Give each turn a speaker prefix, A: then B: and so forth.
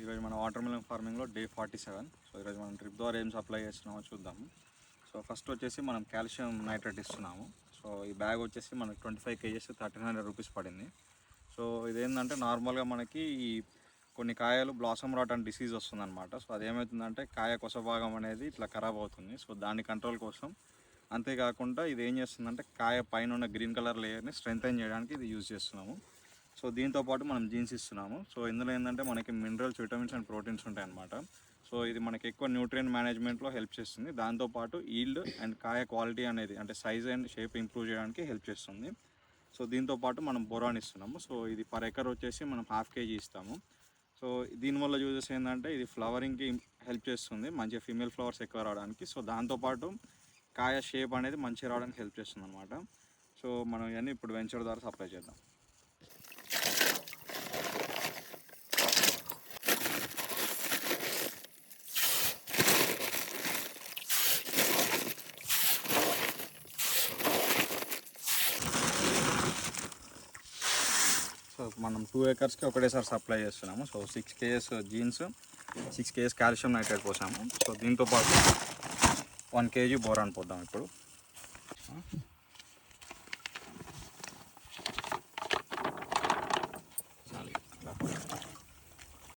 A: ఈరోజు మన water melon ఫార్మింగ్లో day 47. So ఈరోజు మనం డ్రిప్ ద్వారా ఏం సప్లై చేస్తున్నామో చూద్దాము. సో ఫస్ట్ వచ్చేసి మనం కాల్షియం నైట్రేట్ ఇస్తున్నాము. సో ఈ బ్యాగ్ వచ్చేసి మనకి 25 kgs 1300 రూపీస్ పడింది. సో ఇదేంటంటే నార్మల్గా మనకి ఈ కొన్ని కాయలు బ్లాసమ్ రాట్ అండ్ డిసీజ్ వస్తుందన్నమాట. సో అదేమవుతుందంటే కాయ కొస భాగం అనేది ఇట్లా ఖరాబ్ అవుతుంది. సో దాని కంట్రోల్ కోసం, అంతేకాకుండా ఇది ఏం చేస్తుందంటే కాయ పైన ఉన్న గ్రీన్ కలర్ లేయర్ని స్ట్రెంథెన్ చేయడానికి ఇది యూజ్ చేస్తున్నాము. సో దీంతోపాటు మనం జీన్స్ ఇస్తున్నాము. సో ఇందులో ఏంటంటే మనకి మినరల్స్, విటమిన్స్ అండ్ ప్రోటీన్స్ ఉంటాయి అన్నమాట. సో ఇది మనకి ఎక్కువ న్యూట్రియంట్ మేనేజ్మెంట్లో హెల్ప్ చేస్తుంది. దాంతోపాటు ఈల్డ్ అండ్ కాయ క్వాలిటీ అనేది అంటే సైజ్ అండ్ షేప్ ఇంప్రూవ్ చేయడానికి హెల్ప్ చేస్తుంది. సో దీంతోపాటు మనం బోరాన్ ఇస్తున్నాము. సో ఇది పర్ ఎకర్ వచ్చేసి మనం 1/2 kg ఇస్తాము. సో దీనివల్ల యూజెస్ ఏంటంటే ఇది ఫ్లవరింగ్కి హెల్ప్ చేస్తుంది, మంచిగా ఫీమేల్ ఫ్లవర్స్ ఎక్కువ రావడానికి. సో దాంతోపాటు కాయ షేప్ అనేది మంచిగా రావడానికి హెల్ప్ చేస్తుంది అనమాట. సో మనం ఇవన్నీ ఇప్పుడు వెంచర్ ద్వారా సప్లై చేద్దాం. సో మనం 2 acresకి ఒకటేసారి సప్లై చేస్తున్నాము. సో 6 kgs జీన్స్, 6 kgs కాల్షియం నైట్రేట్ పోసాము. సో దీంతోపాటు 1 kg బోరాన్ పోద్దాం ఇప్పుడు.